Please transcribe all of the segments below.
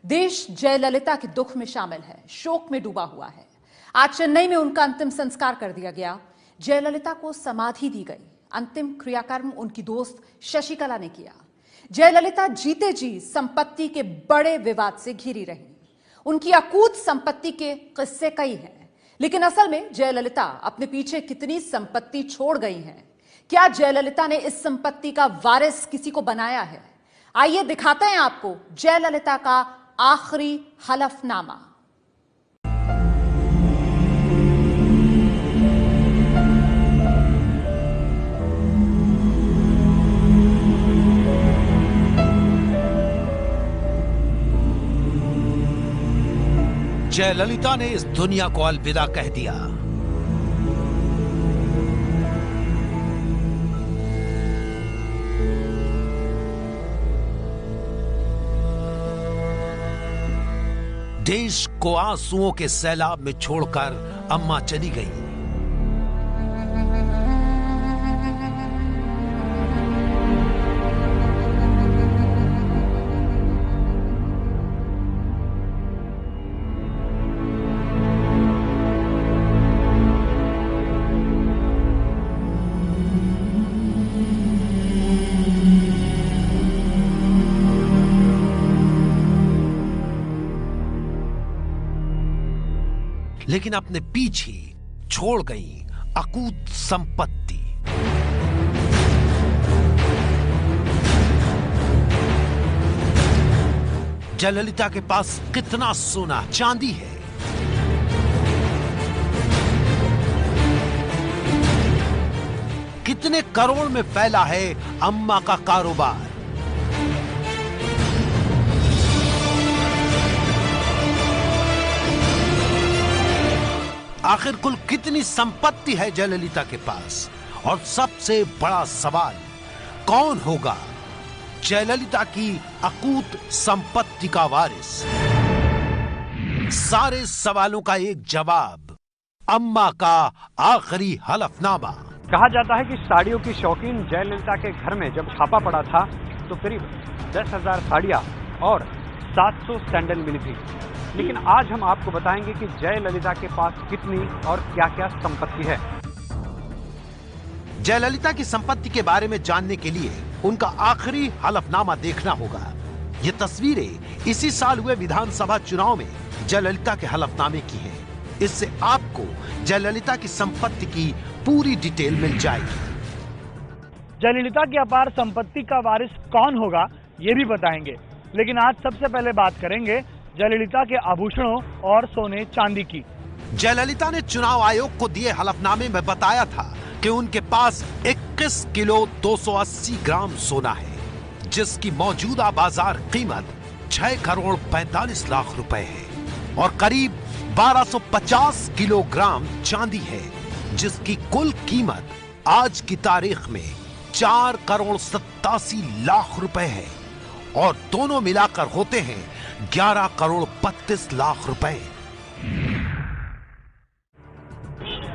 देश जयललिता के दुख में शामिल है, शोक में डूबा हुआ है। आज चेन्नई में उनका अंतिम संस्कार कर दिया गया। जयललिता को समाधि दी गई। अंतिम क्रियाकर्म उनकी दोस्त शशिकला ने किया। जयललिता जीते जी संपत्ति के बड़े विवाद से घिरी रही। उनकी अकूत संपत्ति के किस्से कई हैं, लेकिन असल में जयललिता अपने पीछे कितनी संपत्ति छोड़ गई हैं? क्या जयललिता ने इस संपत्ति का वारिस किसी को बनाया है? आइए दिखाते हैं आपको जयललिता का आखिरी हलफनामा। जयललिता ने इस दुनिया को अलविदा कह दिया। देश को आंसुओं के सैलाब में छोड़कर अम्मा चली गई। लेकिन अपने पीछे छोड़ गई अकूत संपत्ति। जयललिता के पास कितना सोना चांदी है? कितने करोड़ में फैला है अम्मा का कारोबार? आखिर कुल कितनी संपत्ति है जयललिता के पास? और सबसे बड़ा सवाल, कौन होगा जयललिता की अकूत संपत्ति का वारिस? सारे सवालों का एक जवाब, अम्मा का आखिरी हलफनामा। कहा जाता है कि साड़ियों की शौकीन जयललिता के घर में जब छापा पड़ा था तो करीब 10,000 साड़ियां और 700 सैंडल मिली थी। लेकिन आज हम आपको बताएंगे कि जयललिता के पास कितनी और क्या क्या संपत्ति है। जयललिता की संपत्ति के बारे में जानने के लिए उनका आखिरी हलफनामा देखना होगा। ये तस्वीरें इसी साल हुए विधानसभा चुनाव में जयललिता के हलफनामे की हैं। इससे आपको जयललिता की संपत्ति की पूरी डिटेल मिल जाएगी। जयललिता की अपार संपत्ति का वारिस कौन होगा ये भी बताएंगे, लेकिन आज सबसे पहले बात करेंगे जयललिता के आभूषणों और सोने चांदी की। जयललिता ने चुनाव आयोग को दिए हलफनामे में बताया था कि उनके पास 21 किलो 280 ग्राम सोना है, जिसकी मौजूदा बाजार कीमत 6 करोड़ 45 लाख रुपए है, और करीब 1250 किलोग्राम चांदी है, जिसकी कुल कीमत आज की तारीख में 4 करोड़ 87 लाख रुपए है, और दोनों मिलाकर होते हैं 11 करोड़ 32 लाख रुपए।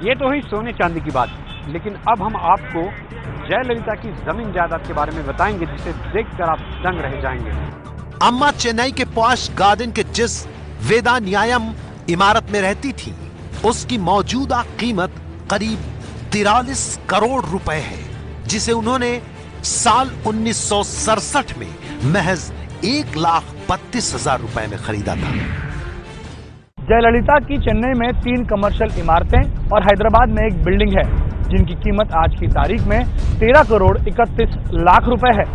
ये तो हुई सोने चांदी की बात, लेकिन अब हम आपको जयललिता की जमीन जायदाद के बारे में बताएंगे, जिसे देखकर आप दंग रह जाएंगे। अम्मा चेन्नई के पॉश गार्डन के जिस वेदा न्यायम इमारत में रहती थी, उसकी मौजूदा कीमत करीब 43 करोड़ रुपए है, जिसे उन्होंने साल 1967 में महज 1,32,000 रुपए में खरीदा था। जयललिता की चेन्नई में 3 कमर्शियल इमारतें और हैदराबाद में एक बिल्डिंग है, जिनकी कीमत आज की तारीख में 13 करोड़ 31 लाख रुपए है।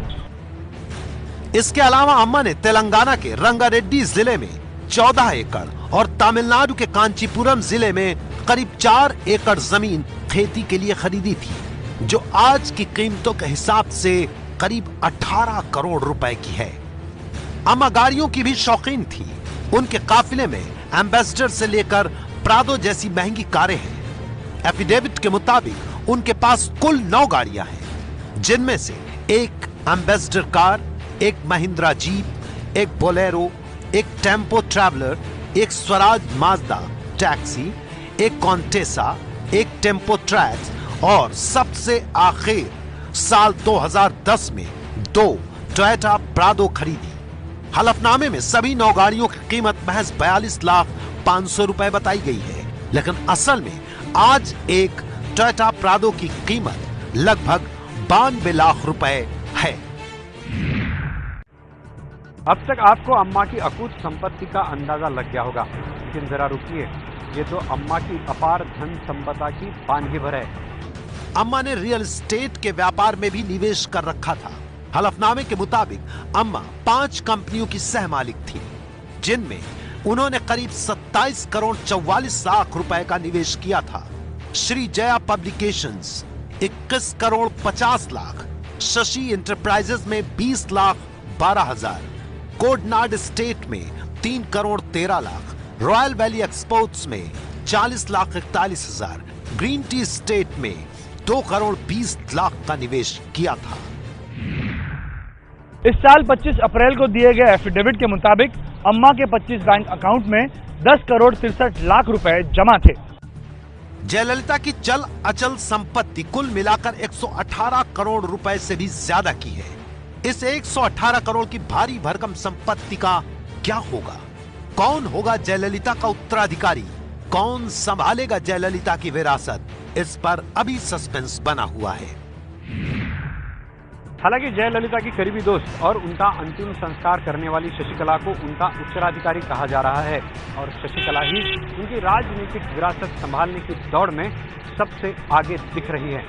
इसके अलावा अम्मा ने तेलंगाना के रंगारेड्डी जिले में 14 एकड़ और तमिलनाडु के कांचीपुरम जिले में करीब 4 एकड़ जमीन खेती के लिए खरीदी थी, जो आज की कीमतों के हिसाब से करीब 18 करोड़ रुपए की है। अम्मा गाड़ियों की भी शौकीन थी। उनके काफिले में एम्बेसडर से लेकर प्रादो जैसी महंगी कारें हैं। एफिडेविट के मुताबिक उनके पास कुल 9 गाड़ियां हैं, जिनमें से एक एम्बेसडर कार, एक महिंद्रा जीप, एक बोलेरो, एक टेम्पो ट्रैवलर, एक स्वराज माजदा टैक्सी, एक कॉन्टेसा, एक टेम्पो ट्रैक्स और सबसे आखिर साल 2010 में 2 टोयोटा प्रादो खरीदी। हलफनामे में सभी 9 गाड़ियों की कीमत महज 42,500,000 रुपए बताई गई है, लेकिन असल में आज एक टोयोटा प्राडो की कीमत लगभग 92 लाख रुपए है। अब तक आपको अम्मा की अकूत संपत्ति का अंदाजा लग गया होगा, लेकिन जरा रुकिए, ये तो अम्मा की अपार धन संपदा की बानगी भर है। अम्मा ने रियल एस्टेट के व्यापार में भी निवेश कर रखा था। हलफनामे के मुताबिक अम्मा 5 कंपनियों की सह मालिक थी, जिनमें उन्होंने करीब 27 करोड़ 44 लाख रुपए का निवेश किया था। श्री जया पब्लिकेशंस 21 करोड़ 50 लाख, शशि इंटरप्राइजेज में 20 लाख 12 हजार, कोडनाड स्टेट में 3 crore 13 lakh, royal valley exports में 40 लाख 41 हजार, ग्रीन टी स्टेट में 2 करोड़ 20 लाख का निवेश किया था। इस साल 25 अप्रैल को दिए गए एफिडेविट के मुताबिक अम्मा के 25 बैंक अकाउंट में 10 करोड़ 63 लाख रुपए जमा थे। जयललिता की चल अचल संपत्ति कुल मिलाकर 118 करोड़ रुपए से भी ज्यादा की है। इस 118 करोड़ की भारी भरकम संपत्ति का क्या होगा? कौन होगा जयललिता का उत्तराधिकारी? कौन संभालेगा जयललिता की विरासत? इस पर अभी सस्पेंस बना हुआ है। हालांकि जयललिता की करीबी दोस्त और उनका अंतिम संस्कार करने वाली शशिकला को उनका उत्तराधिकारी कहा जा रहा है, और शशिकला ही उनकी राजनीतिक विरासत संभालने की दौड़ में सबसे आगे दिख रही है।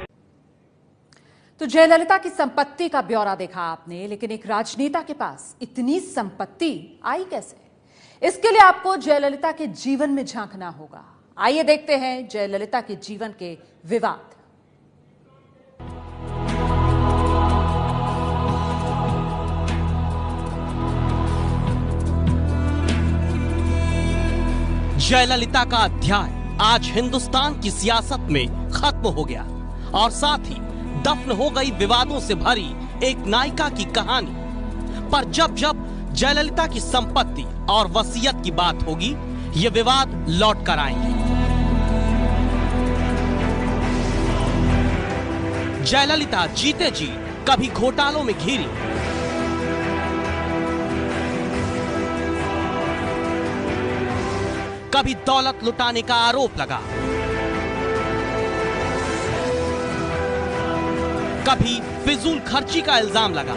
तो जयललिता की संपत्ति का ब्यौरा देखा आपने, लेकिन एक राजनेता के पास इतनी संपत्ति आई कैसे? इसके लिए आपको जयललिता के जीवन में झांकना होगा। आइए देखते हैं जयललिता के जीवन के विवाद। जयललिता का अध्याय आज हिंदुस्तान की सियासत में खत्म हो गया और साथ ही दफन हो गई विवादों से भरी एक नायिका की कहानी। पर जब जब जयललिता की संपत्ति और वसीयत की बात होगी, ये विवाद लौट कर आएंगे। जयललिता जीते जी कभी घोटालों में घिरी, कभी दौलत लुटाने का आरोप लगा, कभी फिजूल खर्ची का इल्जाम लगा,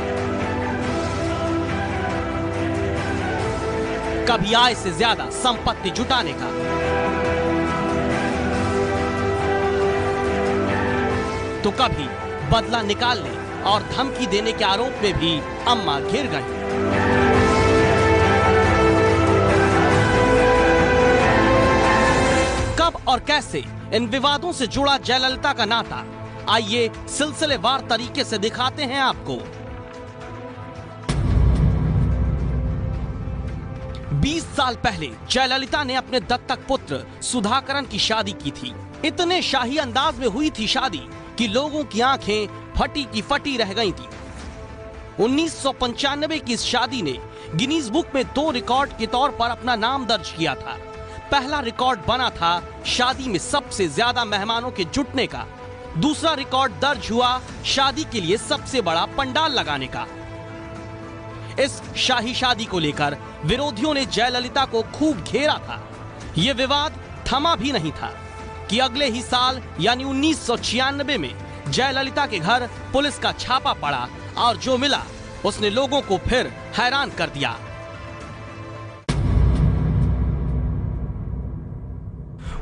कभी आय से ज्यादा संपत्ति जुटाने का। तो कभी बदला निकालने और धमकी देने के आरोप में भी अम्मा घिर गई। कब और कैसे इन विवादों से जुड़ा जयललिता का नाता, आइए सिलसिलेवार तरीके से दिखाते हैं आपको। 20 साल पहले जयललिता ने अपने दत्तक पुत्र सुधाकरन की शादी की थी। इतने शाही अंदाज में हुई थी शादी कि लोगों की आंखें फटी की फटी रह गई थी। 1995 की इस शादी ने गिनीज बुक में 2 रिकॉर्ड के तौर पर अपना नाम दर्ज किया था। पहला रिकॉर्ड बना था शादी में सबसे ज्यादा मेहमानों के जुटने का। दूसरा रिकॉर्ड दर्ज हुआ शादी के लिए सबसे बड़ा पंडाल लगाने का। इस शाही शादी को लेकर विरोधियों ने जयललिता को खूब घेरा था। यह विवाद थमा भी नहीं था कि अगले ही साल यानी 1996 में जयललिता के घर पुलिस का छापा पड़ा और जो मिला उसने लोगों को फिर हैरान कर दिया।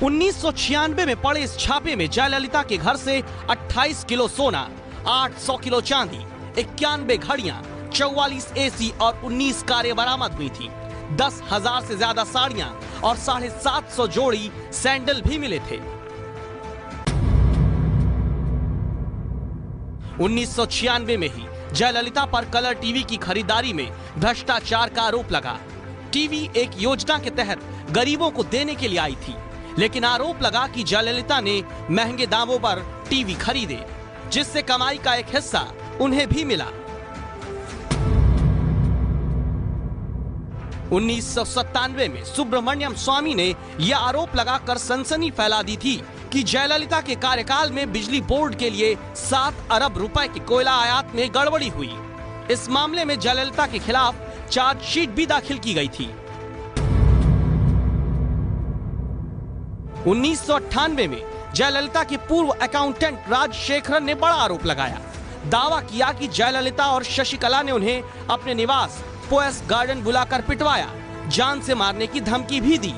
1996 में पड़े इस छापे में जयललिता के घर से 28 किलो सोना, 800 किलो चांदी, 91 घड़ियां, 44 एसी और 19 कारें बरामद हुई थी। 10,000 से ज्यादा साड़ियां और 750 जोड़ी सैंडल भी मिले थे। 1996 में ही जयललिता पर कलर टीवी की खरीदारी में भ्रष्टाचार का आरोप लगा। टीवी एक योजना के तहत गरीबों को देने के लिए आई थी, लेकिन आरोप लगा कि जयललिता ने महंगे दामों पर टीवी खरीदे, जिससे कमाई का एक हिस्सा उन्हें भी मिला। 1997 में सुब्रमण्यम स्वामी ने यह आरोप लगाकर सनसनी फैला दी थी कि जयललिता के कार्यकाल में बिजली बोर्ड के लिए 7 अरब रुपए के कोयला आयात में गड़बड़ी हुई। इस मामले में जयललिता के खिलाफ चार्जशीट भी दाखिल की गई थी। 1998 में जयललिता के पूर्व अकाउंटेंट राजशेखरन ने बड़ा आरोप लगाया। दावा किया कि जयललिता और शशिकला ने उन्हें अपने निवास पोएस गार्डन बुलाकर पिटवाया, जान से मारने की धमकी भी दी।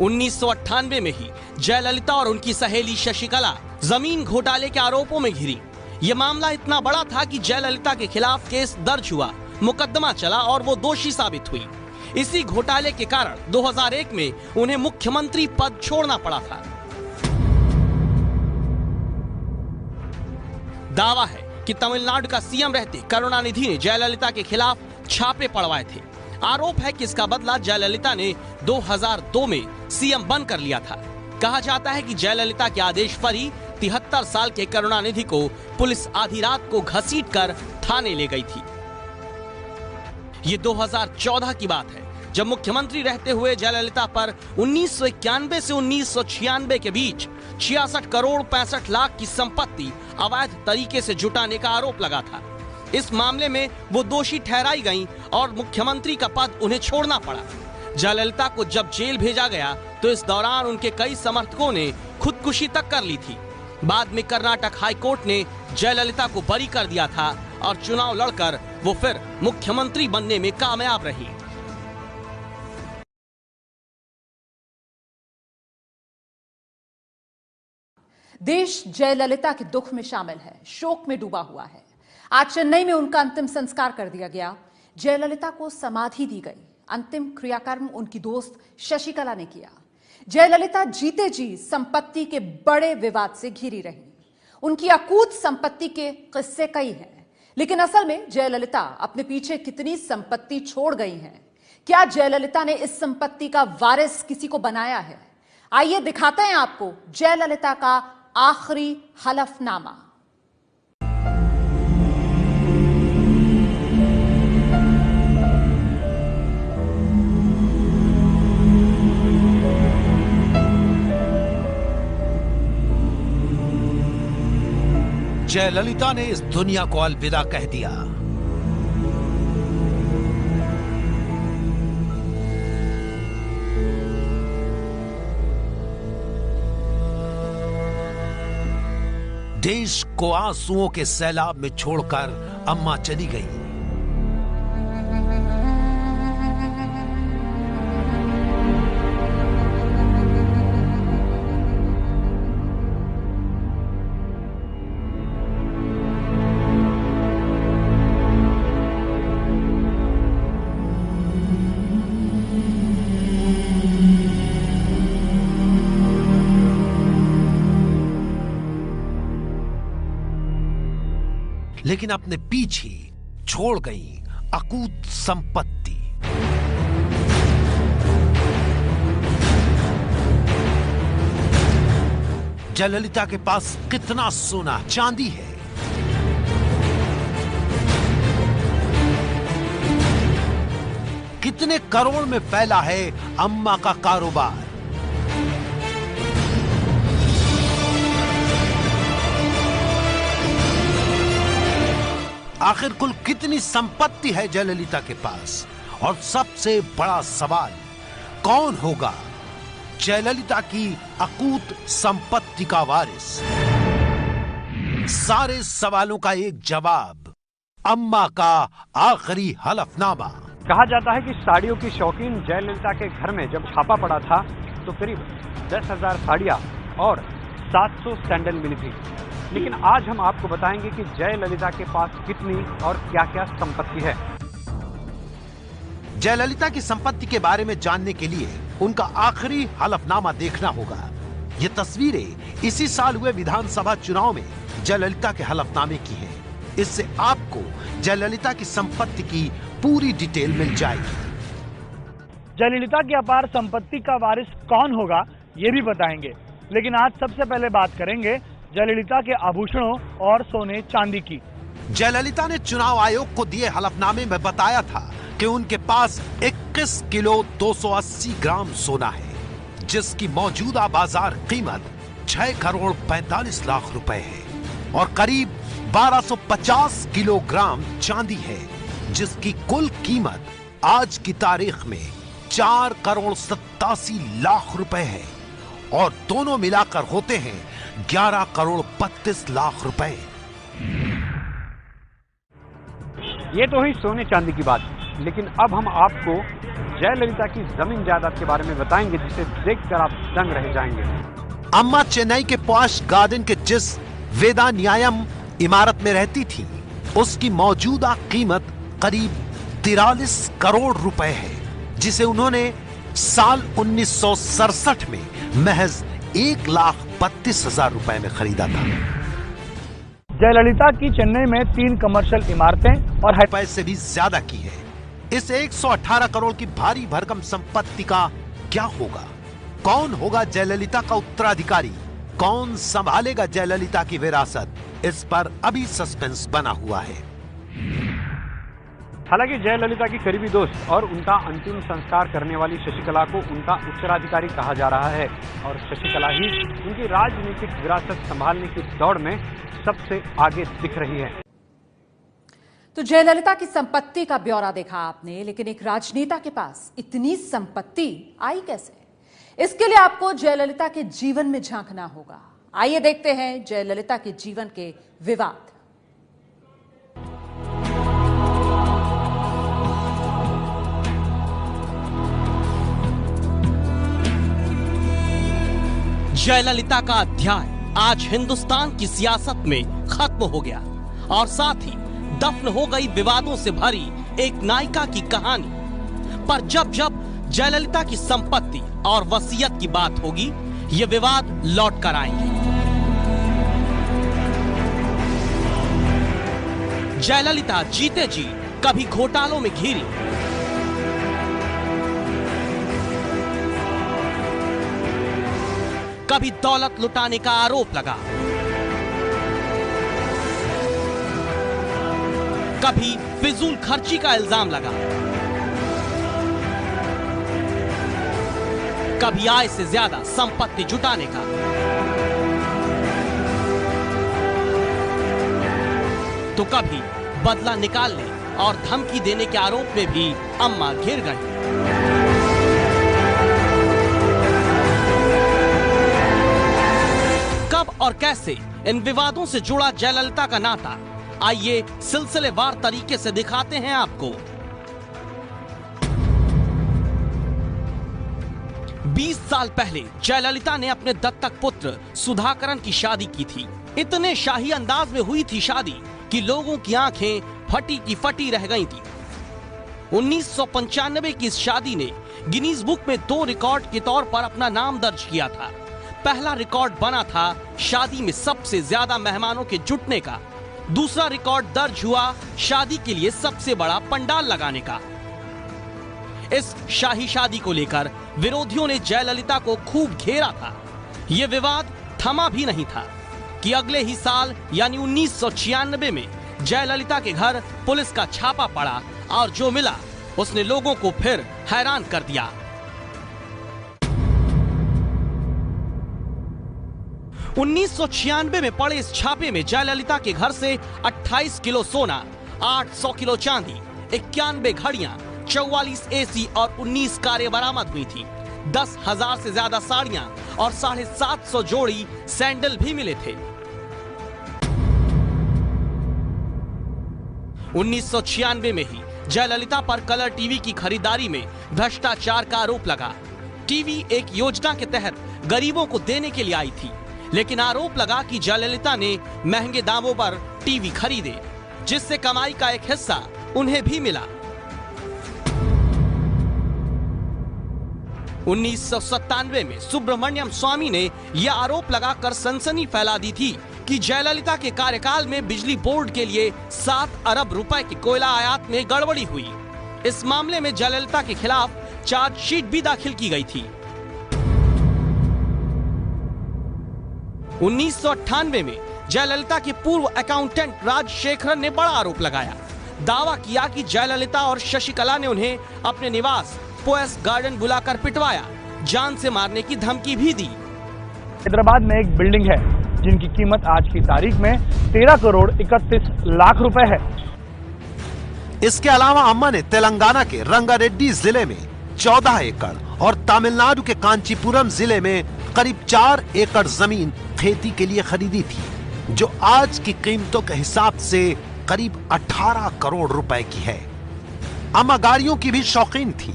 1998 में ही जयललिता और उनकी सहेली शशिकला जमीन घोटाले के आरोपों में घिरी। यह मामला इतना बड़ा था कि जयललिता के खिलाफ केस दर्ज हुआ, मुकदमा चला और वो दोषी साबित हुई। इसी घोटाले के कारण 2001 में उन्हें मुख्यमंत्री पद छोड़ना पड़ा था। दावा है कि तमिलनाडु का सीएम रहते करुणानिधि ने जयललिता के खिलाफ छापे पड़वाए थे। आरोप है कि इसका बदला जयललिता ने 2002 में सीएम बनकर लिया था। कहा जाता है कि जयललिता के आदेश पर ही 73 साल के करुणानिधि को पुलिस आधी रात को घसीटकर थाने ले गई थी। ये 2014 की बात है, जब मुख्यमंत्री रहते हुए जयललिता पर 1991 से 1996 के बीच 66 करोड़ 65 लाख की संपत्ति अवैध तरीके से जुटाने का आरोप लगा था। इस मामले में वो दोषी ठहराई गईं और मुख्यमंत्री का पद उन्हें छोड़ना पड़ा। जयललिता को जब जेल भेजा गया तो इस दौरान उनके कई समर्थकों ने खुदकुशी तक कर ली थी। बाद में कर्नाटक हाई कोर्ट ने जयललिता को बरी कर दिया था और चुनाव लड़कर वो फिर मुख्यमंत्री बनने में कामयाब रही। देश जयललिता के दुख में शामिल है, शोक में डूबा हुआ है। आज चेन्नई में उनका अंतिम संस्कार कर दिया गया। जयललिता को समाधि दी गई। अंतिम क्रियाकर्म उनकी दोस्त शशिकला ने किया। जयललिता जीते जी संपत्ति के बड़े विवाद से घिरी रही। उनकी अकूत संपत्ति के किस्से कई हैं, लेकिन असल में जयललिता अपने पीछे कितनी संपत्ति छोड़ गई हैं? क्या जयललिता ने इस संपत्ति का वारिस किसी को बनाया है? आइए दिखाते हैं आपको जयललिता का आखिरी हलफनामा। जयललिता ने इस दुनिया को अलविदा कह दिया। देश को आंसुओं के सैलाब में छोड़कर अम्मा चली गई। लेकिन अपने पीछे छोड़ गई अकूत संपत्ति। जयललिता के पास कितना सोना चांदी है, कितने करोड़ में फैला है अम्मा का कारोबार। आखिर कुल कितनी संपत्ति है जयललिता के पास? और सबसे बड़ा सवाल, कौन होगा जयललिता की अकूत संपत्ति का वारिस? सारे सवालों का एक जवाब, अम्मा का आखिरी हलफनामा। कहा जाता है कि साड़ियों की शौकीन जयललिता के घर में जब छापा पड़ा था तो करीब 10,000 साड़ियां और 700 सैंडल मिली थी। लेकिन आज हम आपको बताएंगे कि जयललिता के पास कितनी और क्या क्या संपत्ति है। जयललिता की संपत्ति के बारे में जानने के लिए उनका आखिरी हलफनामा देखना होगा। ये तस्वीरें इसी साल हुए विधानसभा चुनाव में जयललिता के हलफनामे की हैं। इससे आपको जयललिता की संपत्ति की पूरी डिटेल मिल जाएगी। जयललिता की अपार संपत्ति का वारिस कौन होगा ये भी बताएंगे, लेकिन आज सबसे पहले बात करेंगे जयललिता के आभूषणों और सोने चांदी की। जयललिता ने चुनाव आयोग को दिए हलफनामे में बताया था कि उनके पास 21 किलो 280 ग्राम सोना है, जिसकी मौजूदा बाजार कीमत 6 करोड़ 45 लाख रुपए है और करीब 1250 किलोग्राम चांदी है, जिसकी कुल कीमत आज की तारीख में 4,87,00,000 रुपए है और दोनों मिलाकर होते हैं 11,32,00,000 रुपए। ये तो हुई सोने चांदी की बात, लेकिन अब हम आपको जयललिता की जमीन जायदाद के बारे में बताएंगे, जिसे देखकर आप दंग रह जाएंगे। अम्मा चेन्नई के पॉश गार्डन के जिस वेदा न्यायम इमारत में रहती थी, उसकी मौजूदा कीमत करीब 43 करोड़ रुपए है, जिसे उन्होंने साल 1967 में महज 1,32,000 रुपए में खरीदा था। जयललिता की चेन्नई में 3 कमर्शियल इमारतें और रुपए से भी ज्यादा की है। इस 118 करोड़ की भारी भरकम संपत्ति का क्या होगा? कौन होगा जयललिता का उत्तराधिकारी? कौन संभालेगा जयललिता की विरासत? इस पर अभी सस्पेंस बना हुआ है। हालांकि जयललिता की करीबी दोस्त और उनका अंतिम संस्कार करने वाली शशिकला को उनका उत्तराधिकारी कहा जा रहा है और शशिकला ही उनकी राजनीतिक विरासत संभालने की दौड़ में सबसे आगे दिख रही है। तो जयललिता की संपत्ति का ब्यौरा देखा आपने, लेकिन एक राजनेता के पास इतनी संपत्ति आई कैसे? इसके लिए आपको जयललिता के जीवन में झांकना होगा। आइए देखते हैं जयललिता के जीवन के विवाद। जयललिता का अध्याय आज हिंदुस्तान की सियासत में खत्म हो गया और साथ ही दफन हो गई विवादों से भरी एक नायिका की कहानी। पर जब जब जयललिता की संपत्ति और वसीयत की बात होगी, ये विवाद लौट कर आएंगे। जयललिता जीते जी कभी घोटालों में घिरी, कभी दौलत लुटाने का आरोप लगा, कभी फिजूल खर्ची का इल्जाम लगा, कभी आय से ज्यादा संपत्ति जुटाने का। तो कभी बदला निकालने और धमकी देने के आरोप में भी अम्मा घिर गई। कब और कैसे इन विवादों से जुड़ा जयललिता का नाता, आइए सिलसिलेवार तरीके से दिखाते हैं आपको। 20 साल पहले जयललिता ने अपने दत्तक पुत्र सुधाकरन की शादी की थी। इतने शाही अंदाज में हुई थी शादी कि लोगों की आंखें फटी की फटी रह गई थी। 1995 की इस शादी ने गिनीज बुक में 2 रिकॉर्ड के तौर पर अपना नाम दर्ज किया था। पहला रिकॉर्ड बना था शादी में सबसे ज्यादा मेहमानों के जुटने का। दूसरा रिकॉर्ड दर्ज हुआ शादी के लिए सबसे बड़ा पंडाल लगाने का। इस शाही शादी को लेकर विरोधियों ने जयललिता को खूब घेरा था। यह विवाद थमा भी नहीं था कि अगले ही साल यानी 1996 में जयललिता के घर पुलिस का छापा पड़ा और जो मिला उसने लोगों को फिर हैरान कर दिया। 1996 में पड़े इस छापे में जयललिता के घर से 28 किलो सोना, 800 किलो चांदी, 91 घड़ियां, 44 एसी और 19 कारें बरामद हुई थी। 10,000 से ज्यादा साड़ियां और 750 जोड़ी सैंडल भी मिले थे। 1996 में ही जयललिता पर कलर टीवी की खरीदारी में भ्रष्टाचार का आरोप लगा। टीवी एक योजना के तहत गरीबों को देने के लिए आई थी, लेकिन आरोप लगा कि जयललिता ने महंगे दामों पर टीवी खरीदे, जिससे कमाई का एक हिस्सा उन्हें भी मिला। 1997 में सुब्रमण्यम स्वामी ने यह आरोप लगाकर सनसनी फैला दी थी कि जयललिता के कार्यकाल में बिजली बोर्ड के लिए 7 अरब रुपए की कोयला आयात में गड़बड़ी हुई। इस मामले में जयललिता के खिलाफ चार्जशीट भी दाखिल की गई थी। 1998 में जयललिता के पूर्व अकाउंटेंट राजशेखरन ने बड़ा आरोप लगाया। दावा किया कि जयललिता और शशिकला ने उन्हें अपने निवास पोएस गार्डन बुलाकर पिटवाया, जान से मारने की धमकी भी दी। हैदराबाद में एक बिल्डिंग है जिनकी कीमत आज की तारीख में 13 करोड़ 31 लाख रुपए है। इसके अलावा अम्मा ने तेलंगाना के रंगारेड्डी जिले में 14 एकड़ और तमिलनाडु के कांचीपुरम जिले में करीब 4 एकड़ जमीन खेती के लिए खरीदी थी, जो आज की कीमतों के हिसाब से करीब 18 करोड़ रुपए की है। अम्मा गाड़ियों की भी शौकीन थी।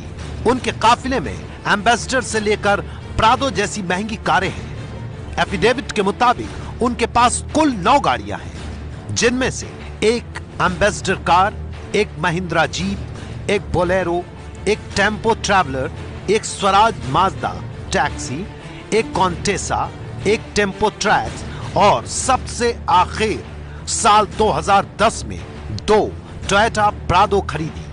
उनके काफिले में एम्बेसडर से लेकर प्रादो जैसी महंगी कारें हैं। एफिडेविट के मुताबिक उनके पास कुल 9 गाड़ियां हैं, जिनमें से एक एम्बेसडर कार, एक महिंद्रा जीप, एक बोलेरो, एक टेम्पो ट्रैवलर, एक स्वराज माजदा टैक्सी, एक कॉन्टेसा, एक टेम्पो ट्रैक्स और सबसे आखिर साल 2010 में 2 टोयोटा प्रादो खरीदी।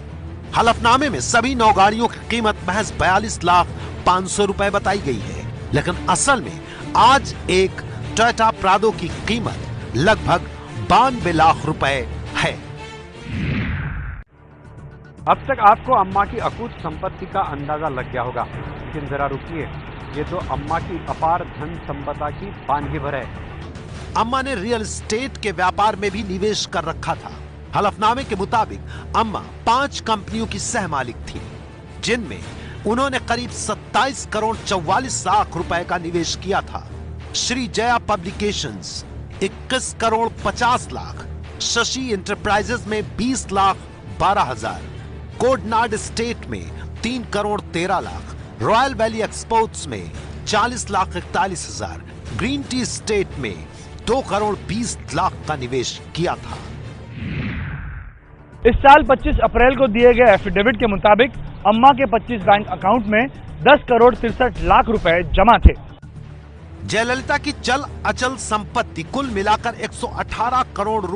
हलफनामे में सभी 9 गाड़ियों की कीमत महज 42,500,000 रुपए बताई गई है, लेकिन असल में आज एक टोयोटा प्रादो की कीमत लगभग 92 लाख रुपए है। अब तक आपको अम्मा की अकूत संपत्ति का अंदाजा लग गया होगा, लेकिन जरा रुकिए, ये तो अम्मा की अपार धन संपदा की बानगी भर है। अम्मा ने रियल एस्टेट के व्यापार में भी निवेश कर रखा था। हलफनामे के मुताबिक अम्मा 5 कंपनियों की सहमालिक थी, जिनमें उन्होंने करीब 27 करोड़ 44 लाख रुपए का निवेश किया था। श्री जया पब्लिकेशंस 21 करोड़ 50 लाख, शशि इंटरप्राइजेज में 20 लाख 12 हजार, कोडनाड स्टेट में 3 crore 13 lakh, royal valley exports में 40 लाख 41 हजार, ग्रीन टी स्टेट में 2 करोड़ 20 लाख का निवेश किया था। इस साल 25 अप्रैल को दिए गए एफिडेविट के मुताबिक अम्मा के 25 बैंक अकाउंट में 10 करोड़ 63 लाख रुपए जमा थे। जयललिता की चल अचल संपत्ति कुल मिलाकर 118 करोड़